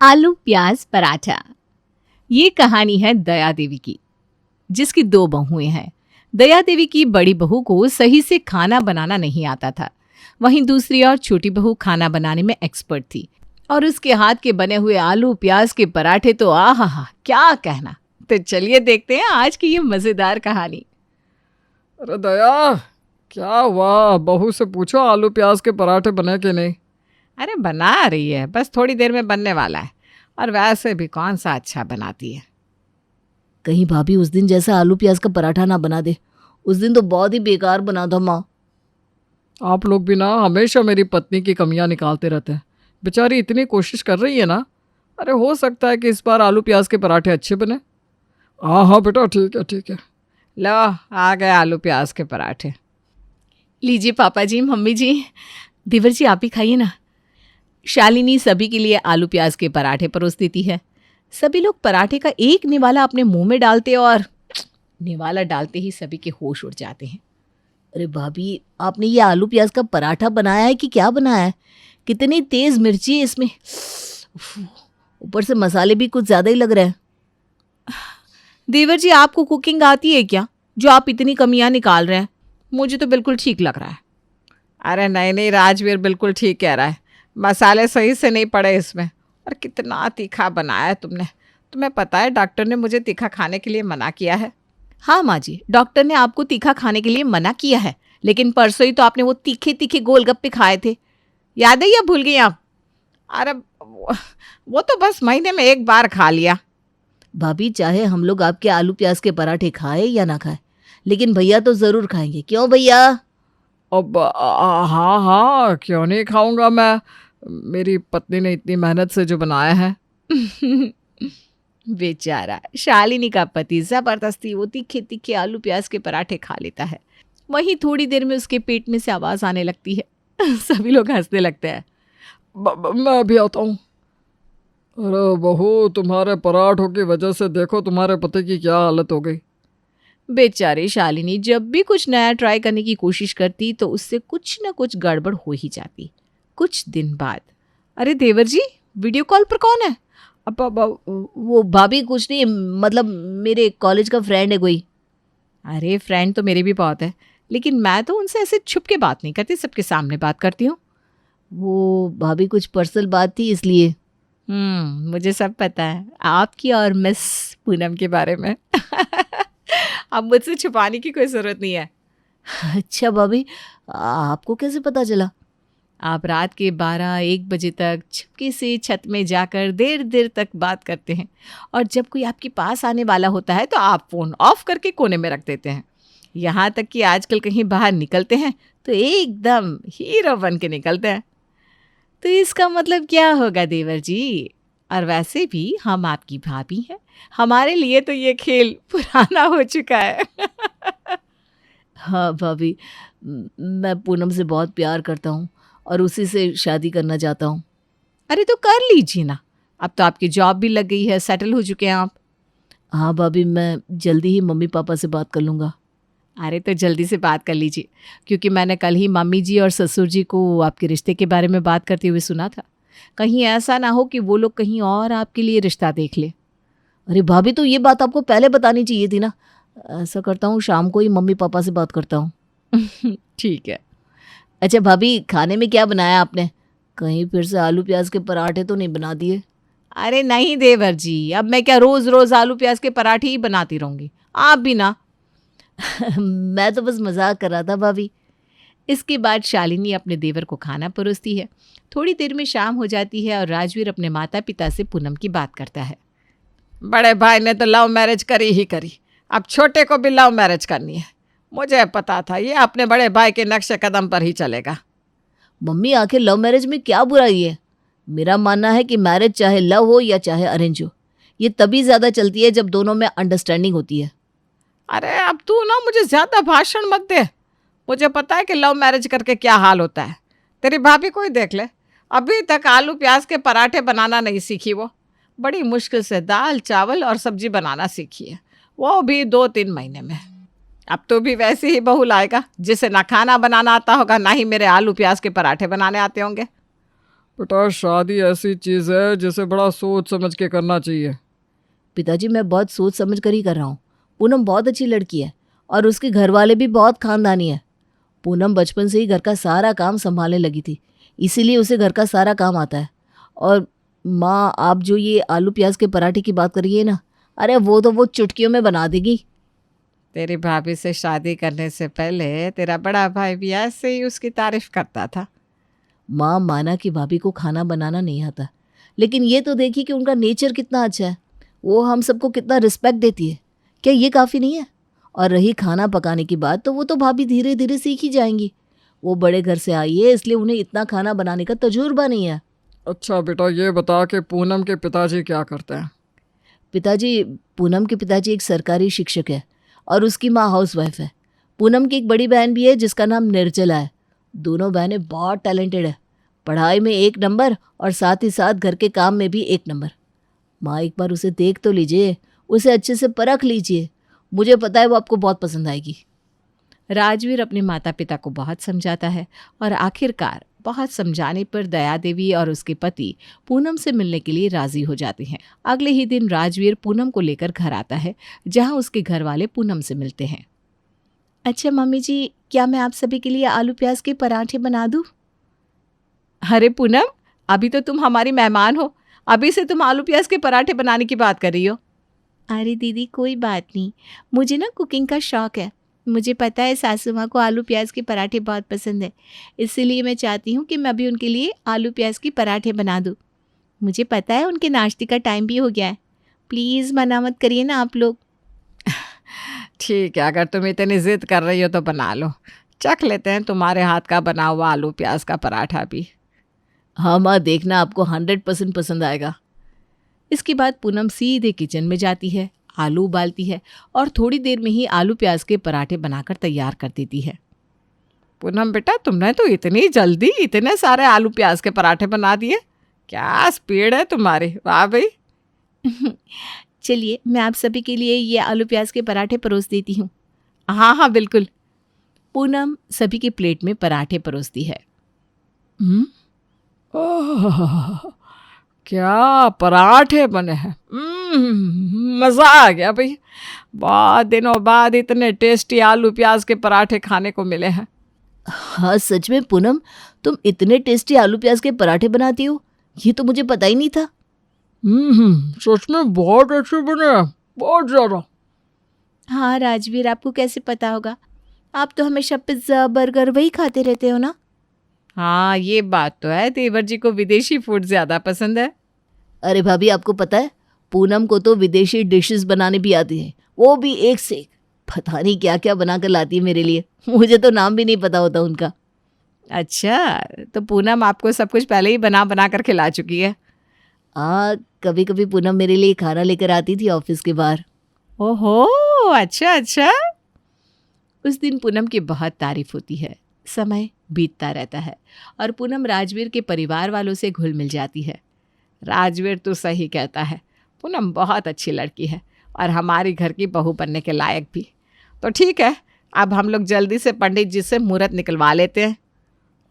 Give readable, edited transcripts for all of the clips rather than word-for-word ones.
आलू प्याज पराठा। ये कहानी है दया देवी की, जिसकी दो बहुएं हैं। दया देवी की बड़ी बहू को सही से खाना बनाना नहीं आता था, वहीं दूसरी और छोटी बहू खाना बनाने में एक्सपर्ट थी और उसके हाथ के बने हुए आलू प्याज के पराठे तो आहा क्या कहना। तो चलिए देखते हैं आज की ये मजेदार कहानी। अरे दया, क्या हुआ? बहू से पूछो आलू प्याज के पराठे बने कि नहीं। अरे बना रही है, बस थोड़ी देर में बनने वाला है। और वैसे भी कौन सा अच्छा बनाती है। कहीं भाभी उस दिन जैसा आलू प्याज का पराठा ना बना दे। उस दिन तो बहुत ही बेकार बना था माँ। आप लोग भी ना हमेशा मेरी पत्नी की कमियां निकालते रहते हैं। बेचारी इतनी कोशिश कर रही है ना। अरे हो सकता है कि इस बार आलू प्याज के पराठे अच्छे बने। हाँ हाँ बेटा, ठीक है ठीक है। लो आ गए आलू प्याज के पराठे। लीजिए पापा जी, मम्मी जी, देवर जी आप भी खाइए ना। शालिनी सभी के लिए आलू प्याज के पराठे परोस देती है। सभी लोग पराठे का एक निवाला अपने मुंह में डालते और निवाला डालते ही सभी के होश उड़ जाते हैं। अरे भाभी, आपने ये आलू प्याज का पराठा बनाया है कि क्या बनाया है? कितनी तेज मिर्ची है इसमें। उफ, ऊपर से मसाले भी कुछ ज़्यादा ही लग रहे हैं। देवर जी आपको कुकिंग आती है क्या, जो आप इतनी कमियां निकाल रहे हैं? मुझे तो बिल्कुल ठीक लग रहा है। अरे नहीं नहीं, राजवीर बिल्कुल ठीक कह रहा है। मसाले सही से नहीं पड़े इसमें। और कितना तीखा बनाया है तुमने। तुम्हें पता है डॉक्टर ने मुझे तीखा खाने के लिए मना किया है। हाँ माँ जी, डॉक्टर ने आपको तीखा खाने के लिए मना किया है, लेकिन परसों ही तो आपने वो तीखे तीखे गोलगप्पे खाए थे, याद है या भूल गई आप? अरे वो तो बस महीने में एक बार खा लिया। भाभी, चाहे हम लोग आपके आलू प्याज के पराठे खाए या ना खाए, लेकिन भैया तो ज़रूर खाएंगे। क्यों भैया? अब हाँ हाँ, क्यों नहीं खाऊंगा मैं। मेरी पत्नी ने इतनी मेहनत से जो बनाया है। बेचारा शालिनी का पति जबरदस्ती वो तीखे तीखे आलू प्याज के पराठे खा लेता है। वहीं थोड़ी देर में उसके पेट में से आवाज आने लगती है। सभी लोग हंसने लगते हैं। मैं भी आता हूँ। अरे बहू, तुम्हारे पराठों की वजह से देखो तुम्हारे पति की क्या हालत हो गई। बेचारी शालिनी जब भी कुछ नया ट्राई करने की कोशिश करती तो उससे कुछ न कुछ गड़बड़ हो ही जाती। कुछ दिन बाद, अरे देवर जी, वीडियो कॉल पर कौन है? वो भाभी कुछ नहीं, मतलब मेरे कॉलेज का फ्रेंड है कोई। अरे फ्रेंड तो मेरे भी बहुत है, लेकिन मैं तो उनसे ऐसे छुप के बात नहीं करती, सबके सामने बात करती हूँ। वो भाभी कुछ पर्सनल बात थी इसलिए। मुझे सब पता है आपकी और मिस पूनम के बारे में। अब मुझसे छुपाने की कोई ज़रूरत नहीं है। अच्छा भाभी, आपको कैसे पता चला? आप रात के 12-1 बजे तक छुपके से छत में जाकर देर देर तक बात करते हैं, और जब कोई आपके पास आने वाला होता है तो आप फ़ोन ऑफ करके कोने में रख देते हैं। यहाँ तक कि आजकल कहीं बाहर निकलते हैं तो एकदम हीरो बन के निकलते हैं। तो इसका मतलब क्या होगा देवर जी? और वैसे भी हम आपकी भाभी हैं, हमारे लिए तो ये खेल पुराना हो चुका है। हाँ भाभी, मैं पूनम से बहुत प्यार करता हूँ और उसी से शादी करना चाहता हूँ। अरे तो कर लीजिए ना, अब तो आपकी जॉब भी लग गई है, सेटल हो चुके हैं आप। हाँ भाभी, मैं जल्दी ही मम्मी पापा से बात कर लूँगा। अरे तो जल्दी से बात कर लीजिए, क्योंकि मैंने कल ही मम्मी जी और ससुर जी को आपके रिश्ते के बारे में बात करते हुए सुना था। कहीं ऐसा ना हो कि वो लोग कहीं और आपके लिए रिश्ता देख ले। अरे भाभी, तो ये बात आपको पहले बतानी चाहिए थी ना। ऐसा करता हूँ, शाम को ही मम्मी पापा से बात करता हूँ। ठीक है। अच्छा भाभी, खाने में क्या बनाया आपने? कहीं फिर से आलू प्याज के पराठे तो नहीं बना दिए? अरे नहीं देवर जी, अब मैं क्या रोज़ रोज़ आलू प्याज के पराठे ही बनाती रहूँगी? आप भी ना। मैं तो बस मजाक कर रहा था भाभी। इसके बाद शालिनी अपने देवर को खाना परोसती है। थोड़ी देर में शाम हो जाती है और राजवीर अपने माता पिता से पूनम की बात करता है। बड़े भाई ने तो लव मैरिज करी ही करी, अब छोटे को भी लव मैरिज करनी है। मुझे पता था ये अपने बड़े भाई के नक्शे कदम पर ही चलेगा। मम्मी, आखिर लव मैरिज में क्या बुराई है? मेरा मानना है कि मैरिज चाहे लव हो या चाहे अरेंज हो, ये तभी ज़्यादा चलती है जब दोनों में अंडरस्टैंडिंग होती है। अरे अब तू ना मुझे ज़्यादा भाषण मत दे। मुझे पता है कि लव मैरिज करके क्या हाल होता है। तेरी भाभी को ही देख ले, अभी तक आलू प्याज के पराठे बनाना नहीं सीखी। वो बड़ी मुश्किल से दाल चावल और सब्जी बनाना सीखी है, वो भी 2-3 महीने में। अब तो भी वैसे ही बहू लाएगा जिसे ना खाना बनाना आता होगा, ना ही मेरे आलू प्याज के पराठे बनाने आते होंगे। बेटा शादी ऐसी चीज़ है जिसे बड़ा सोच समझ के करना चाहिए। पिताजी मैं बहुत सोच समझ कर ही कर रहा हूँ। पूनम बहुत अच्छी लड़की है और उसके घर वाले भी बहुत खानदानी है। पूनम बचपन से ही घर का सारा काम संभालने लगी थी, इसीलिए उसे घर का सारा काम आता है। और माँ, आप जो ये आलू प्याज के पराठे की बात करिए ना, अरे वो चुटकियों में बना देगी। तेरी भाभी से शादी करने से पहले तेरा बड़ा भाई भी ऐसे ही उसकी तारीफ करता था। माँ, माना कि भाभी को खाना बनाना नहीं आता, लेकिन ये तो देखिए कि उनका नेचर कितना अच्छा है। वो हम सबको कितना रिस्पेक्ट देती है। क्या ये काफ़ी नहीं है? और रही खाना पकाने की बात, तो वो तो भाभी धीरे धीरे सीख ही जाएंगी। वो बड़े घर से आई है, इसलिए उन्हें इतना खाना बनाने का तजुर्बा नहीं है। अच्छा बेटा ये बता कि पूनम के पिताजी क्या करते हैं? पिताजी, पूनम के पिताजी एक सरकारी शिक्षक है और उसकी माँ हाउसवाइफ है। पूनम की एक बड़ी बहन भी है जिसका नाम निर्जला है। दोनों बहनें बहुत टैलेंटेड है, पढ़ाई में 1 नंबर और साथ ही साथ घर के काम में भी 1 नंबर। माँ, एक बार उसे देख तो लीजिए, उसे अच्छे से परख लीजिए। मुझे पता है वो आपको बहुत पसंद आएगी। राजवीर अपने माता पिता को बहुत समझाता है और आखिरकार बहुत समझाने पर दया देवी और उसके पति पूनम से मिलने के लिए राजी हो जाते हैं। अगले ही दिन राजवीर पूनम को लेकर घर आता है, जहां उसके घर वाले पूनम से मिलते हैं। अच्छा मम्मी जी, क्या मैं आप सभी के लिए आलू प्याज के पराठे बना दूं? अरे पूनम, अभी तो तुम हमारी मेहमान हो, अभी से तुम आलू प्याज के पराठे बनाने की बात कर रही हो। अरे दीदी कोई बात नहीं, मुझे ना कुकिंग का शौक़ है। मुझे पता है सासू माँ को आलू प्याज के पराठे बहुत पसंद है, इसीलिए मैं चाहती हूँ कि मैं भी उनके लिए आलू प्याज के पराठे बना दूँ। मुझे पता है उनके नाश्ते का टाइम भी हो गया है, प्लीज़ मना मत करिए ना आप लोग। ठीक है, अगर तुम इतनी जिद कर रही हो तो बना लो, चख लेते हैं तुम्हारे हाथ का बना हुआ आलू प्याज का पराठा भी। हाँ माँ, देखना आपको 100% पसंद आएगा। इसके बाद पूनम सीधे किचन में जाती है, आलू उबालती है और थोड़ी देर में ही आलू प्याज के पराठे बनाकर तैयार कर देती है। पूनम बेटा, तुमने तो इतनी जल्दी इतने सारे आलू प्याज के पराठे बना दिए, क्या स्पीड है तुम्हारी, वाह भाई। चलिए मैं आप सभी के लिए ये आलू प्याज के पराठे परोस देती हूँ। हाँ हाँ बिल्कुल। पूनम सभी के प्लेट में पराठे परोसती है। आह, क्या पराठे बने हैं। मज़ा आ गया भाई, बहुत दिनों बाद इतने टेस्टी आलू प्याज के पराठे खाने को मिले हैं। हाँ सच में पूनम, तुम इतने टेस्टी आलू प्याज के पराठे बनाती हो, ये तो मुझे पता ही नहीं था। सच में बहुत अच्छे बने हैं, बहुत ज़्यादा। हाँ राजवीर, आपको कैसे पता होगा? आप तो हमेशा पिज्ज़ा बर्गर वही खाते रहते हो ना। हाँ ये बात तो है, देवर जी को विदेशी फूड ज़्यादा पसंद है। अरे भाभी, आपको पता है पूनम को तो विदेशी डिशेस बनाने भी आती हैं, वो भी एक से एक। पता नहीं क्या क्या बना कर लाती है मेरे लिए, मुझे तो नाम भी नहीं पता होता उनका। अच्छा, तो पूनम आपको सब कुछ पहले ही बना बना कर खिला चुकी है। कभी कभी पूनम मेरे लिए खाना लेकर आती थी ऑफिस के बाहर। ओहो, अच्छा अच्छा। उस दिन पूनम की बहुत तारीफ होती है। समय बीतता रहता है और पूनम राजवीर के परिवार वालों से घुल मिल जाती है। राजवीर तो सही कहता है, पूनम बहुत अच्छी लड़की है और हमारी घर की बहू बनने के लायक भी। तो ठीक है, अब हम लोग जल्दी से पंडित जी से मुहूर्त निकलवा लेते हैं।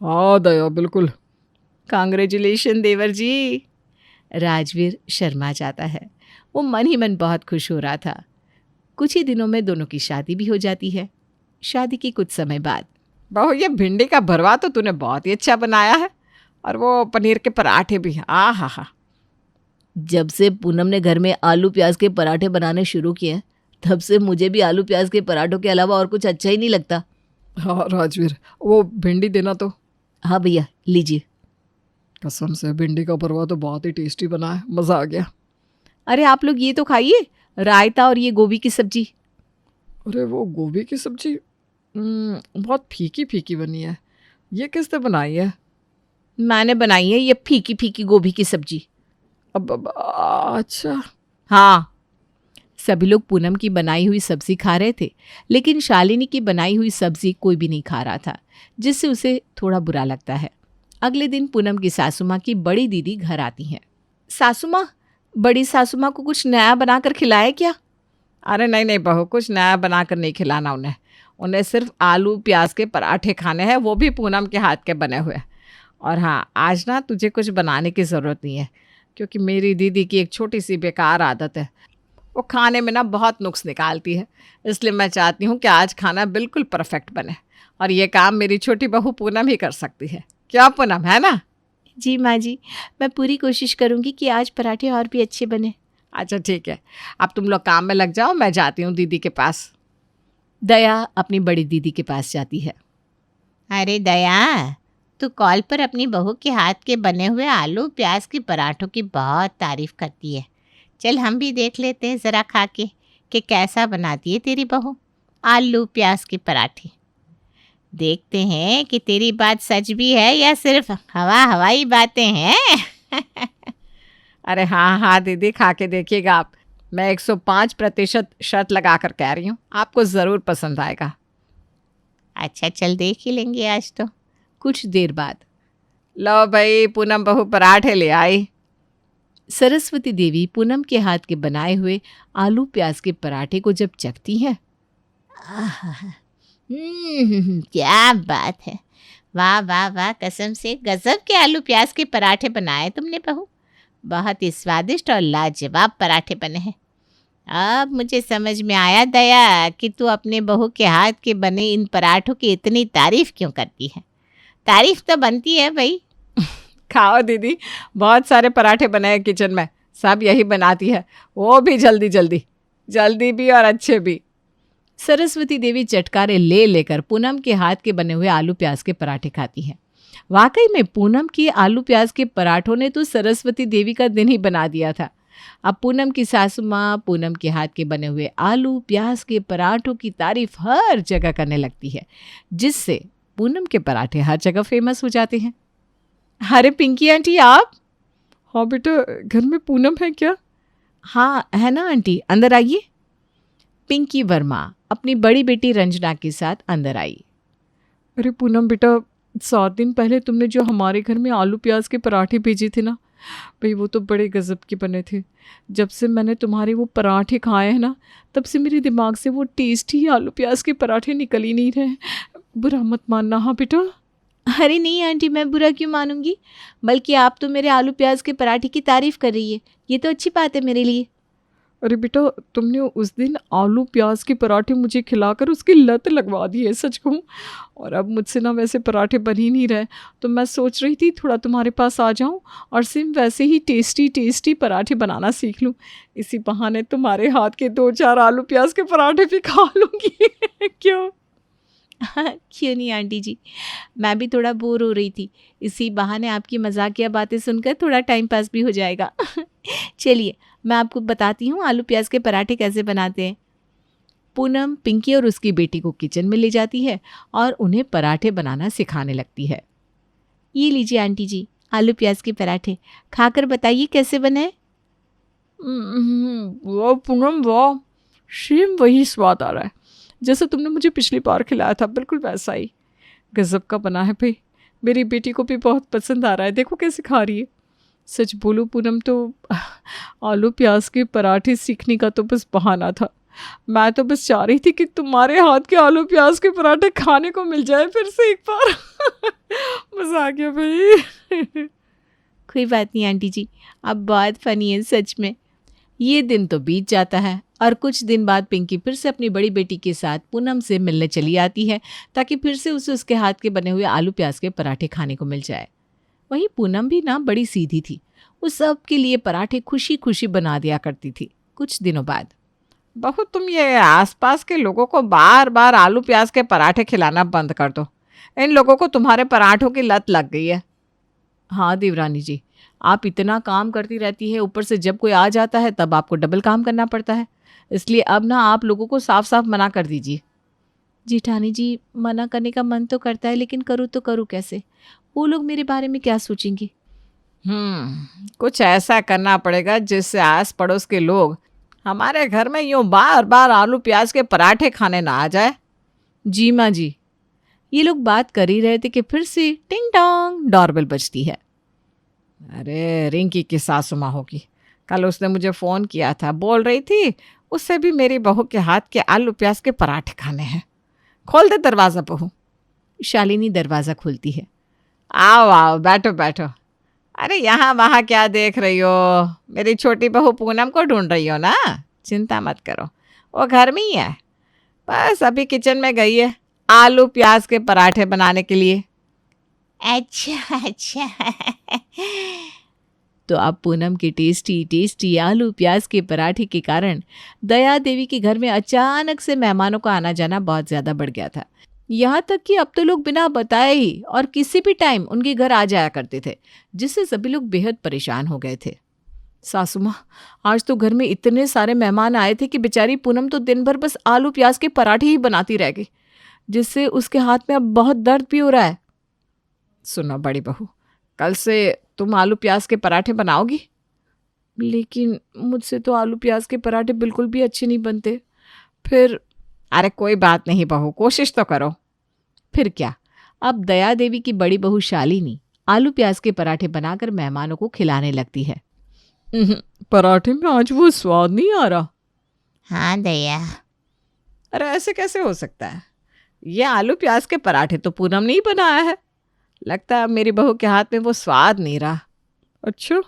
हाँ दया, बिल्कुल। कांग्रेचुलेशन देवर जी। राजवीर शर्मा जाता है। वो मन ही मन बहुत खुश हो रहा था। कुछ ही दिनों में दोनों की शादी भी हो जाती है। शादी के कुछ समय बाद, बहू ये भिंडी का भरवा तो तूने बहुत ही अच्छा बनाया है, और वो पनीर के पराठे भी। आ हा हा। जब से पूनम ने घर में आलू प्याज के पराठे बनाने शुरू किए, तब से मुझे भी आलू प्याज के पराठों के अलावा और कुछ अच्छा ही नहीं लगता। हाँ राजवीर, वो भिंडी देना तो। हाँ भैया, लीजिए। कसम से भिंडी का भरवा तो बहुत ही टेस्टी बना है, मज़ा आ गया। अरे आप लोग ये तो खाइए, रायता और ये गोभी की सब्जी। अरे वो गोभी की सब्जी बहुत फीकी फीकी बनी है, ये किसने बनाई है? मैंने बनाई है ये फीकी फीकी गोभी की सब्जी। अब अच्छा। हाँ, सभी लोग पूनम की बनाई हुई सब्जी खा रहे थे, लेकिन शालिनी की बनाई हुई सब्जी कोई भी नहीं खा रहा था, जिससे उसे थोड़ा बुरा लगता है। अगले दिन पूनम की सासू माँ की बड़ी दीदी घर आती हैं। सासू माँ, बड़ी सासू माँ को कुछ नया बनाकर खिलाए क्या? अरे नहीं नहीं बहू, कुछ नया बनाकर नहीं खिलाना उन्हें। उन्हें सिर्फ आलू प्याज के पराठे खाने हैं, वो भी पूनम के हाथ के बने हुए। और हाँ, आज ना तुझे कुछ बनाने की ज़रूरत नहीं है, क्योंकि मेरी दीदी की एक छोटी सी बेकार आदत है, वो खाने में ना बहुत नुक्स निकालती है। इसलिए मैं चाहती हूँ कि आज खाना बिल्कुल परफेक्ट बने, और ये काम मेरी छोटी बहू पूनम ही कर सकती है। क्या पूनम, है ना? जी माँ जी, मैं पूरी कोशिश करूँगी कि आज पराठे और भी अच्छे बने। अच्छा ठीक है, अब तुम लोग काम में लग जाओ, मैं जाती हूँ दीदी के पास। दया अपनी बड़ी दीदी के पास जाती है। अरे दया, तू कॉल पर अपनी बहू के हाथ के बने हुए आलू प्याज के पराठों की बहुत तारीफ करती है। चल हम भी देख लेते हैं ज़रा खा के कि कैसा बनाती है तेरी बहू आलू प्याज के पराठे। देखते हैं कि तेरी बात सच भी है या सिर्फ हवाई बातें हैं। अरे हाँ हाँ दीदी, खा के देखिएगा आप। मैं 105% शर्त लगा कर कह रही हूँ, आपको ज़रूर पसंद आएगा। अच्छा चल देख ही लेंगे आज तो। कुछ देर बाद लो भाई, पूनम बहू पराठे ले आई। सरस्वती देवी पूनम के हाथ के बनाए हुए आलू प्याज के पराठे को जब चखती हैं, क्या बात है, वाह वाह वाह, कसम से गजब के आलू प्याज के पराठे बनाए तुमने बहू। बहुत ही स्वादिष्ट और लाजवाब पराठे बने हैं। अब मुझे समझ में आया दया कि तू अपने बहू के हाथ के बने इन पराठों की इतनी तारीफ क्यों करती है। तारीफ तो बनती है भाई। खाओ दीदी, बहुत सारे पराठे बने हैं किचन में, सब यही बनाती है, वो भी जल्दी भी और अच्छे भी। सरस्वती देवी चटकारे ले लेकर पूनम के हाथ के बने हुए आलू प्याज के पराठे खाती हैं। वाकई में पूनम के आलू प्याज के पराठों ने तो सरस्वती देवी का दिन ही बना दिया था। अब पूनम की सासू माँ पूनम के हाथ के बने हुए आलू प्याज के पराठों की तारीफ हर जगह करने लगती है, जिससे पूनम के पराठे हर जगह फेमस हो जाते हैं। अरे पिंकी आंटी, आप? हाँ बेटा, घर में पूनम है क्या? हाँ है ना आंटी, अंदर आइए। पिंकी वर्मा अपनी बड़ी बेटी रंजना के साथ अंदर आई। अरे पूनम बेटा, 7 दिन पहले तुमने जो हमारे घर में आलू प्याज के पराठे भेजे थे ना भाई, वो तो बड़े गजब के बने थे। जब से मैंने तुम्हारे वो पराठे खाए हैं ना, तब से मेरे दिमाग से वो टेस्टी आलू प्याज के पराठे निकल ही नहीं रहे। बुरा मत मानना। हाँ बेटा। अरे नहीं आंटी, मैं बुरा क्यों मानूंगी, बल्कि आप तो मेरे आलू प्याज के पराठे की तारीफ कर रही है, ये तो अच्छी बात है मेरे लिए। अरे बेटा, तुमने उस दिन आलू प्याज के पराठे मुझे खिलाकर उसकी लत लगवा दी है, सच कहूँ। और अब मुझसे ना वैसे पराठे बन ही नहीं रहे, तो मैं सोच रही थी थोड़ा तुम्हारे पास आ जाऊँ और सेम वैसे ही टेस्टी पराठे बनाना सीख लूँ। इसी बहाने तुम्हारे हाथ के 2-4 आलू प्याज के पराठे भी खा लूँगी। क्यों? क्यों नहीं आंटी जी, मैं भी थोड़ा बोर हो रही थी, इसी बहाने आपकी मजाकिया बातें सुनकर थोड़ा टाइम पास भी हो जाएगा। चलिए मैं आपको बताती हूँ आलू प्याज के पराठे कैसे बनाते हैं। पूनम पिंकी और उसकी बेटी को किचन में ले जाती है और उन्हें पराठे बनाना सिखाने लगती है। ये लीजिए आंटी जी, आलू प्याज के पराठे, खाकर बताइए कैसे बने। वाह पूनम वाह, सेम वही स्वाद आ रहा है जैसे तुमने मुझे पिछली बार खिलाया था, बिल्कुल वैसा ही। गजब का बना है भाई, मेरी बेटी को भी बहुत पसंद आ रहा है, देखो कैसे खा रही है। सच बोलूं पूनम, तो आलू प्याज के पराठे सीखने का तो बस बहाना था। मैं तो बस चाह रही थी कि तुम्हारे हाथ के आलू प्याज के पराठे खाने को मिल जाए फिर से एक बार। मजा आ गया भाई। कोई बात नहीं आंटी जी, अब बहुत फनी है सच में। ये दिन तो बीत जाता है और कुछ दिन बाद पिंकी फिर से अपनी बड़ी बेटी के साथ पूनम से मिलने चली आती है, ताकि फिर से उसे उसके हाथ के बने हुए आलू प्याज के पराठे खाने को मिल जाए। वहीं पूनम भी ना बड़ी सीधी थी, वो सब के लिए पराठे खुशी खुशी बना दिया करती थी। कुछ दिनों बाद, बहू तुम ये आसपास के लोगों को बार बार आलू प्याज के पराठे खिलाना बंद कर दो, इन लोगों को तुम्हारे पराठों की लत लग गई है। हाँ देवरानी जी, आप इतना काम करती रहती है, ऊपर से जब कोई आ जाता है तब आपको डबल काम करना पड़ता है, इसलिए अब ना आप लोगों को साफ साफ मना कर दीजिए। जेठानी जी, मना करने का मन तो करता है, लेकिन करूँ तो करूँ कैसे, वो लोग मेरे बारे में क्या सोचेंगे। कुछ ऐसा करना पड़ेगा जिससे आस पड़ोस के लोग हमारे घर में यूँ बार बार आलू प्याज के पराठे खाने ना आ जाए। जी माँ जी। ये लोग बात कर ही रहे थे कि फिर से टिंग टोंग डोरबेल बजती है। अरे रिंकी की सासू माँ होगी, कल उसने मुझे फ़ोन किया था, बोल रही थी उससे भी मेरी बहू के हाथ के आलू प्याज के पराठे खाने हैं। खोल दे दरवाज़ा बहू। शालिनी दरवाज़ा खोलती है। आओ आओ, बैठो बैठो। अरे यहाँ वहाँ क्या देख रही हो? मेरी छोटी बहू पूनम को ढूंढ रही हो ना? चिंता मत करो, वो घर में ही है। बस अभी किचन में गई है आलू प्याज के पराठे बनाने के लिए। अच्छा अच्छा। तो अब पूनम के टेस्टी टेस्टी आलू प्याज के पराठे के कारण दया देवी के घर में अचानक से मेहमानों का आना जाना बहुत ज़्यादा बढ़ गया था। यहाँ तक कि अब तो लोग बिना बताए ही और किसी भी टाइम उनके घर आ जाया करते थे, जिससे सभी लोग बेहद परेशान हो गए थे। सासू माँ, आज तो घर में इतने सारे मेहमान आए थे कि बेचारी पूनम तो दिन भर बस आलू प्याज के पराठे ही बनाती रह गई, जिससे उसके हाथ में अब बहुत दर्द भी हो रहा है। सुनो बड़ी बहू, कल से तुम आलू प्याज के पराठे बनाओगी? लेकिन मुझसे तो आलू प्याज के पराठे बिल्कुल भी अच्छे नहीं बनते। फिर अरे कोई बात नहीं बहू, कोशिश तो करो। फिर क्या, अब दया देवी की बड़ी बहू शालिनी आलू प्याज के पराठे बनाकर मेहमानों को खिलाने लगती है। पराठे में आज वो स्वाद नहीं आ रहा। हाँ दया। अरे ऐसे कैसे हो सकता है? ये आलू प्याज के पराठे तो पूनम ने ही बनाया है। लगता है मेरी बहू के हाथ में वो स्वाद नहीं रहा। अच्छा,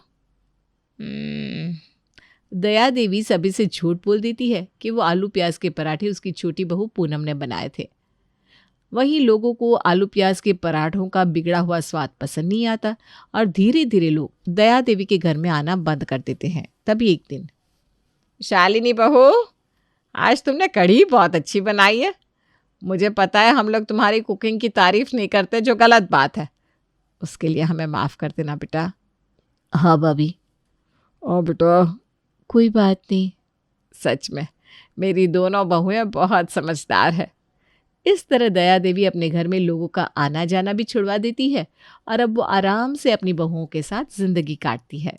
दया देवी सभी से झूठ बोल देती है कि वो आलू प्याज के पराठे उसकी छोटी बहू पूनम ने बनाए थे। वहीं लोगों को आलू प्याज के पराठों का बिगड़ा हुआ स्वाद पसंद नहीं आता और धीरे धीरे लोग दया देवी के घर में आना बंद कर देते हैं। तभी एक दिन, शालिनी बहू, आज तुमने कढ़ी बहुत अच्छी बनाई है। मुझे पता है हम लोग तुम्हारी कुकिंग की तारीफ नहीं करते, जो गलत बात है। उसके लिए हमें माफ़ कर देना बेटा। हाँ भाभी। बेटा। कोई बात नहीं। सच में मेरी दोनों बहुएं बहुत समझदार है। इस तरह दया देवी अपने घर में लोगों का आना जाना भी छुड़वा देती है और अब वो आराम से अपनी बहुओं के साथ जिंदगी काटती है।